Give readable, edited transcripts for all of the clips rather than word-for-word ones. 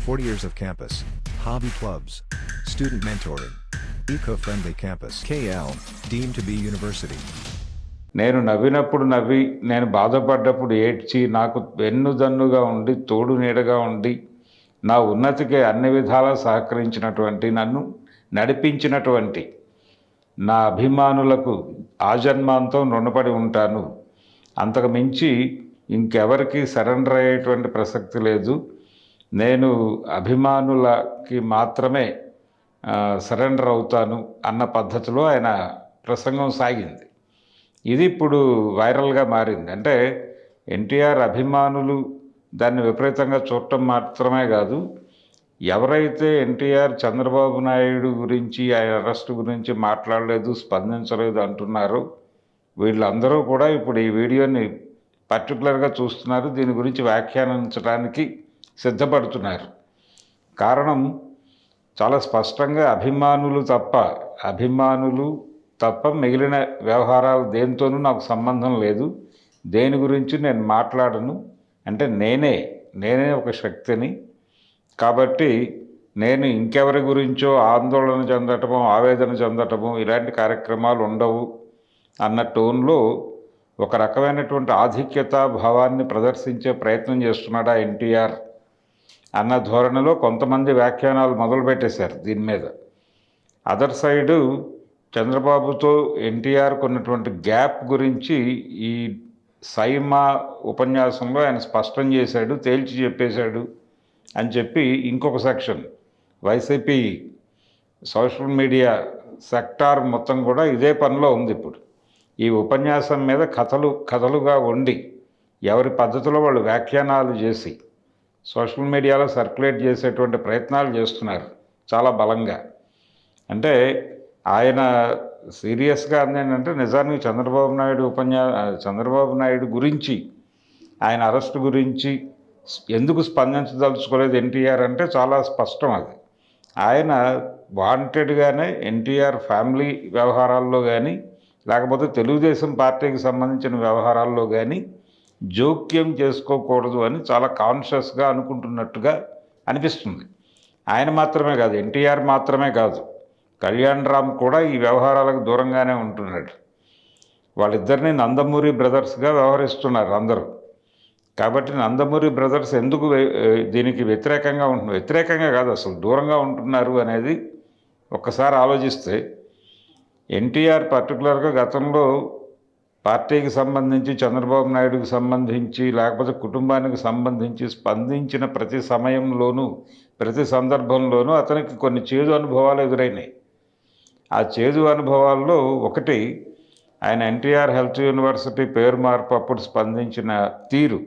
40 years of campus, hobby clubs, student mentoring, eco-friendly campus. KL, deemed to be university. నేను నవ్వినప్పుడు నవ్వి, నేను బాధపడ్డప్పుడు ఏడ్చి, నాకు వెన్నుదన్నుగా ఉండి, తోడు నీడగా ఉండి, నా ఉన్నతికి అన్ని విధాలా సహకరించినటువంటి, నన్ను నడిపించినటువంటి నా అభిమానులకు ఆజన్మాంతం రుణపడి ఉంటాను. అంతకు మించి ఇంకెవరికి సరెండర్ అయ్యేటువంటి ప్రసక్తి లేదు. నేను అభిమానులకి మాత్రమే సరెండర్ అవుతాను అన్న పద్ధతిలో ఆయన ప్రసంగం సాగింది. ఇది ఇప్పుడు వైరల్గా మారింది. అంటే ఎన్టీఆర్ అభిమానులు దాన్ని విపరీతంగా చూడటం మాత్రమే కాదు, ఎవరైతే ఎన్టీఆర్ చంద్రబాబు నాయుడు గురించి, ఆయన అరెస్టు గురించి మాట్లాడలేదు, స్పందించలేదు అంటున్నారో వీళ్ళందరూ కూడా ఇప్పుడు ఈ వీడియోని పర్టికులర్గా చూస్తున్నారు, దీని గురించి వ్యాఖ్యానించడానికి సిద్ధపడుతున్నారు. కారణం చాలా స్పష్టంగా అభిమానులు తప్ప మిగిలిన వ్యవహారాలు దేనితోనూ నాకు సంబంధం లేదు, దేని గురించి నేను మాట్లాడను, అంటే నేనే ఒక శక్తిని, కాబట్టి నేను ఇంకెవరి గురించో ఆందోళన చెందటమో ఆవేదన చెందటమో ఇలాంటి కార్యక్రమాలు ఉండవు అన్న టోన్లో ఒక రకమైనటువంటి ఆధిక్యతా భావాన్ని ప్రదర్శించే ప్రయత్నం చేస్తున్నాడా ఎన్టీఆర్ అన్న ధోరణిలో కొంతమంది వ్యాఖ్యానాలు మొదలుపెట్టేశారు దీని మీద. అదర్ సైడు చంద్రబాబుతో ఎన్టీఆర్కు ఉన్నటువంటి గ్యాప్ గురించి ఈ సైమా ఉపన్యాసంలో ఆయన స్పష్టం చేశాడు, తేల్చి చెప్పేశాడు అని చెప్పి ఇంకొక section YCP social media sector మొత్తం కూడా ఇదే పనిలో ఉంది. ఇప్పుడు ఈ ఉపన్యాసం మీద కథలుగా వండి ఎవరి పద్ధతిలో వాళ్ళు వ్యాఖ్యానాలు చేసి సోషల్ మీడియాలో సర్క్యులేట్ చేసేటువంటి ప్రయత్నాలు చేస్తున్నారు చాలా బలంగా. అంటే ఆయన సీరియస్గా అందేంటంటే నిజానికి చంద్రబాబు నాయుడు గురించి, ఆయన అరెస్టు గురించి ఎందుకు స్పందించదలుచుకోలేదు ఎన్టీఆర్ అంటే చాలా స్పష్టం. అది ఆయన వాంటెడ్గానే ఎన్టీఆర్ ఫ్యామిలీ వ్యవహారాల్లో కానీ లేకపోతే తెలుగుదేశం పార్టీకి సంబంధించిన వ్యవహారాల్లో కానీ జోక్యం చేసుకోకూడదు అని చాలా కాన్షియస్గా అనుకుంటున్నట్టుగా అనిపిస్తుంది. ఆయన మాత్రమే కాదు, ఎన్టీఆర్ మాత్రమే కాదు, కళ్యాణ్ రామ్ కూడా ఈ వ్యవహారాలకు దూరంగానే ఉంటున్నాడు. వాళ్ళిద్దరిని నందమూరి బ్రదర్స్గా వ్యవహరిస్తున్నారు అందరూ. కాబట్టి నందమూరి బ్రదర్స్ ఎందుకు దీనికి వ్యతిరేకంగా ఉంటున్నారు, వ్యతిరేకంగా కాదు అసలు దూరంగా ఉంటున్నారు అనేది ఒక్కసారి ఆలోచిస్తే, ఎన్టీఆర్ పర్టికులర్గా గతంలో పార్టీకి సంబంధించి, చంద్రబాబు నాయుడుకి సంబంధించి, లేకపోతే కుటుంబానికి సంబంధించి స్పందించిన ప్రతి సమయంలోనూ, ప్రతి సందర్భంలోనూ అతనికి కొన్ని చేదు అనుభవాలు ఎదురైనాయి. ఆ చేదు అనుభవాల్లో ఒకటి ఆయన ఎన్టీఆర్ హెల్త్ యూనివర్సిటీ పేరు మార్పు అప్పుడు స్పందించిన తీరు.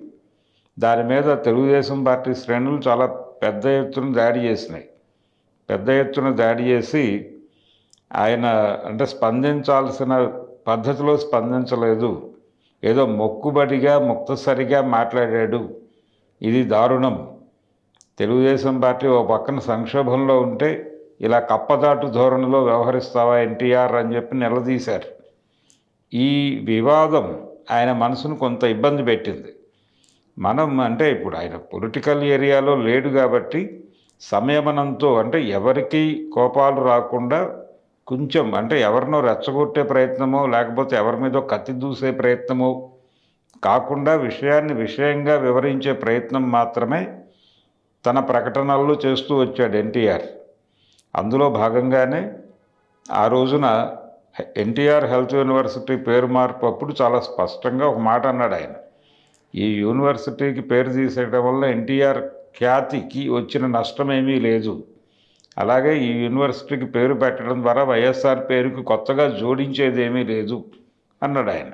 దాని మీద తెలుగుదేశం పార్టీ శ్రేణులు చాలా పెద్ద ఎత్తున దాడి చేసి ఆయన అంటే స్పందించాల్సిన పద్ధతిలో స్పందించలేదు, ఏదో మొక్కుబడిగా ముక్తసరిగా మాట్లాడాడు, ఇది దారుణం, తెలుగుదేశం పార్టీ ఓ పక్కన సంక్షోభంలో ఉంటే ఇలా కప్పదాటు ధోరణిలో వ్యవహరిస్తావా ఎన్టీఆర్ అని చెప్పి నిలదీశారు. ఈ వివాదం ఆయన మనసును కొంత ఇబ్బంది పెట్టింది. మనం అంటే ఇప్పుడు ఆయన పొలిటికల్ ఏరియాలో లేడు కాబట్టి సంయమనంతో, అంటే ఎవరికి కోపాలు రాకుండా కొంచెం, అంటే ఎవరినో రెచ్చగొట్టే ప్రయత్నమో లేకపోతే ఎవరి మీదో కత్తి దూసే ప్రయత్నమో కాకుండా విషయాన్ని విషయంగా వివరించే ప్రయత్నం మాత్రమే తన ప్రకటనల్లో చేస్తూ వచ్చాడు ఎన్టీఆర్. అందులో భాగంగానే ఆ రోజున ఎన్టీఆర్ హెల్త్ యూనివర్సిటీ పేరు మార్పు అప్పుడు చాలా స్పష్టంగా ఒక మాట అన్నాడు ఆయన. ఈ యూనివర్సిటీకి పేరు తీసేయడం వల్ల ఎన్టీఆర్ ఖ్యాతికి వచ్చిన నష్టమేమీ లేదు, అలాగే ఈ యూనివర్సిటీకి పేరు పెట్టడం ద్వారా వైఎస్ఆర్ పేరుకి కొత్తగా జోడించేదేమీ లేదు అన్నాడు ఆయన.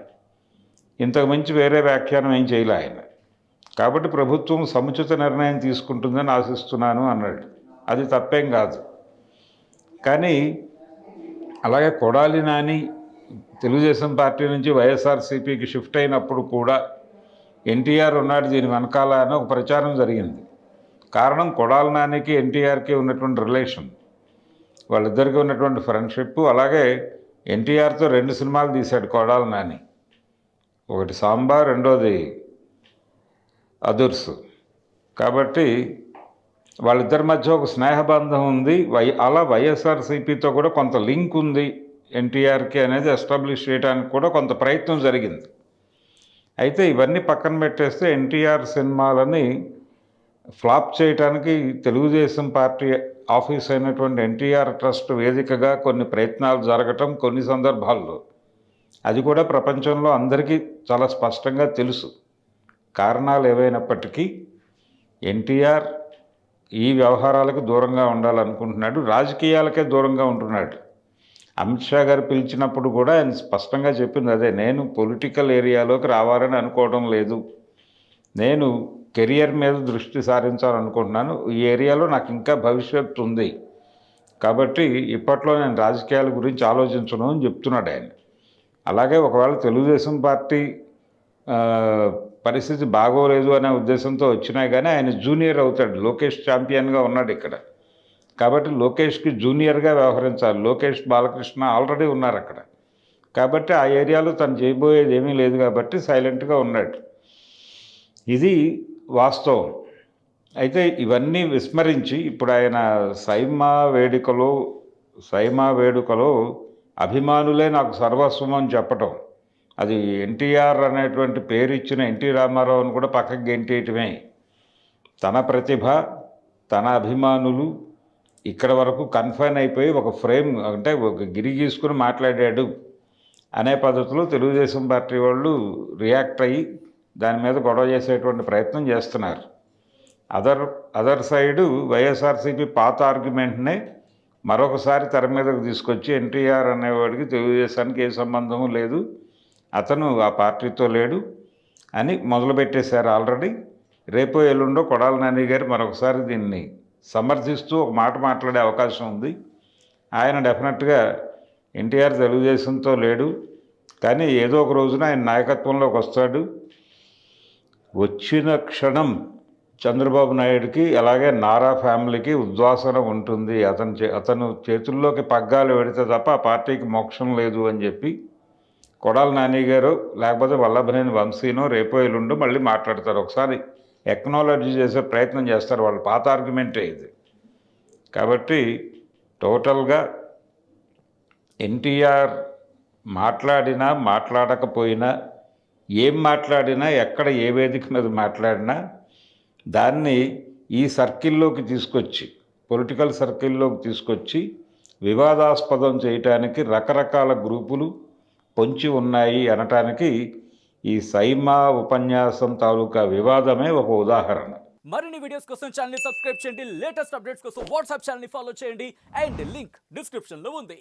ఇంతకు మించి వేరే వ్యాఖ్యానం ఏం చేయలే ఆయన. కాబట్టి ప్రభుత్వం సముచిత నిర్ణయం తీసుకుంటుందని ఆశిస్తున్నాను అన్నాడు. అది తప్పేం కాదు. కానీ అలాగే కొడాలి నాని తెలుగుదేశం పార్టీ నుంచి వైఎస్ఆర్సీపీకి షిఫ్ట్ అయినప్పుడు కూడా ఎన్టీఆర్ ఉన్నాడు దీని వెనకాల అని ఒక ప్రచారం జరిగింది. కారణం కొడాలి నానికి ఎన్టీఆర్కి ఉన్నటువంటి రిలేషన్, వాళ్ళిద్దరికీ ఉన్నటువంటి ఫ్రెండ్షిప్. అలాగే ఎన్టీఆర్తో 2 సినిమాలు తీశాడు కొడాలి నాని, ఒకటి సాంబా, రెండోది అదుర్స్. కాబట్టి వాళ్ళిద్దరి మధ్య ఒక స్నేహబంధం ఉంది. అలా వైఎస్ఆర్సీపీతో కూడా కొంత లింక్ ఉంది ఎన్టీఆర్కి అనేది ఎస్టాబ్లిష్ చేయడానికి కూడా కొంత ప్రయత్నం జరిగింది. అయితే ఇవన్నీ పక్కన పెట్టేస్తే ఎన్టీఆర్ సినిమాలని ఫ్లాప్ చేయడానికి తెలుగుదేశం పార్టీ ఆఫీస్ అయినటువంటి ఎన్టీఆర్ ట్రస్ట్ వేదికగా కొన్ని ప్రయత్నాలు జరగటం కొన్ని సందర్భాల్లో అది కూడా ప్రపంచంలో అందరికీ చాలా స్పష్టంగా తెలుసు. కారణాలు ఏవైనప్పటికీ ఎన్టీఆర్ ఈ వ్యవహారాలకు దూరంగా ఉండాలనుకుంటున్నాడు, రాజకీయాలకే దూరంగా ఉంటున్నాడు. అమిత్ షా గారు పిలిచినప్పుడు కూడా ఆయన స్పష్టంగా చెప్పింది అదే, నేను పొలిటికల్ ఏరియాలోకి రావాలని అనుకోవడం లేదు, నేను కెరియర్ మీద దృష్టి సారించాలనుకుంటున్నాను, ఈ ఏరియాలో నాకు ఇంకా భవిష్యత్తు ఉంది, కాబట్టి ఇప్పట్లో నేను రాజకీయాల గురించి ఆలోచించను అని చెప్తున్నాడు ఆయన. అలాగే ఒకవేళ తెలుగుదేశం పార్టీ పరిస్థితి బాగోలేదు అనే ఉద్దేశంతో వచ్చినా కానీ ఆయన జూనియర్ అవుతాడు, లోకేష్ ఛాంపియన్గా ఉన్నాడు ఇక్కడ, కాబట్టి లోకేష్కి జూనియర్గా వ్యవహరించాలి. లోకేష్ బాలకృష్ణ ఆల్రెడీ ఉన్నారు అక్కడ, కాబట్టి ఆ ఏరియాలో తను చేయబోయేది ఏమీ లేదు కాబట్టి సైలెంట్గా ఉన్నాడు. ఇది వాస్తవం. అయితే ఇవన్నీ విస్మరించి ఇప్పుడు ఆయన సైమా వేడుకలో అభిమానులే నాకు సర్వస్వం అని చెప్పటం, అది ఎన్టీఆర్ అనేటువంటి పేరు ఇచ్చిన ఎన్టీ రామారావుని కూడా పక్కకి గెంటేయటమే. తన ప్రతిభ, తన అభిమానులు ఇక్కడ వరకు కన్ఫైన్ అయిపోయి ఒక ఫ్రేమ్ అంటే ఒక గిరి గీసుకుని మాట్లాడాడు అనే పద్ధతిలో తెలుగుదేశం పార్టీ వాళ్ళు రియాక్ట్ అయ్యి దాని మీద గొడవ చేసేటువంటి ప్రయత్నం చేస్తున్నారు. అదర్ సైడు వైఎస్ఆర్సీపీ పాత ఆర్గ్యుమెంట్నే మరొకసారి తెర మీదకు తీసుకొచ్చి ఎన్టీఆర్ అనేవాడికి తెలుగుదేశానికి ఏ సంబంధము లేదు, అతను ఆ పార్టీతో లేడు అని మొదలుపెట్టేశారు ఆల్రెడీ. రేపో ఎల్లుండో కొడాలి నాని గారు మరొకసారి దీన్ని సమర్థిస్తూ ఒక మాట మాట్లాడే అవకాశం ఉంది. ఆయన డెఫినెట్గా ఎన్టీఆర్ తెలుగుదేశంతో లేడు, కానీ ఏదో ఒక రోజున ఆయన నాయకత్వంలోకి వస్తాడు, వచ్చిన క్షణం చంద్రబాబు నాయుడికి అలాగే నారా ఫ్యామిలీకి ఉద్వాసన ఉంటుంది, అతను చేతుల్లోకి పగ్గాలు పెడితే తప్ప ఆ పార్టీకి మోక్షం లేదు అని చెప్పి కొడాలి నాని గారు లేకపోతే వల్లభనేని వంశీనో రేపో ఎల్లుండో మళ్ళీ మాట్లాడతారు, ఒకసారి ఎక్నాలజీ చేసే ప్రయత్నం చేస్తారు. వాళ్ళ పాత ఆర్గ్యుమెంటే ఇది. కాబట్టి టోటల్గా ఎన్టీఆర్ మాట్లాడినా మాట్లాడకపోయినా, ఏం మాట్లాడినా, ఎక్కడ ఏ వేదిక మీద మాట్లాడినా దాన్ని ఈ సర్కిల్లోకి తీసుకొచ్చి, పొలిటికల్ సర్కిల్లోకి తీసుకొచ్చి వివాదాస్పదం చేయటానికి రకరకాల గ్రూపులు పొంచి ఉన్నాయి అనటానికి ఈ సైమా ఉపన్యాసం తాలూకా వివాదమే ఒక ఉదాహరణ. మరిన్ని వీడియోస్ కోసం ఛానల్ ని సబ్స్క్రైబ్ చేయండి, లేటెస్ట్ అప్డేట్స్ కోసం వాట్సాప్ ఛానల్ ని ఫాలో చేయండి అండ్ లింక్ డిస్క్రిప్షన్ లో ఉంది.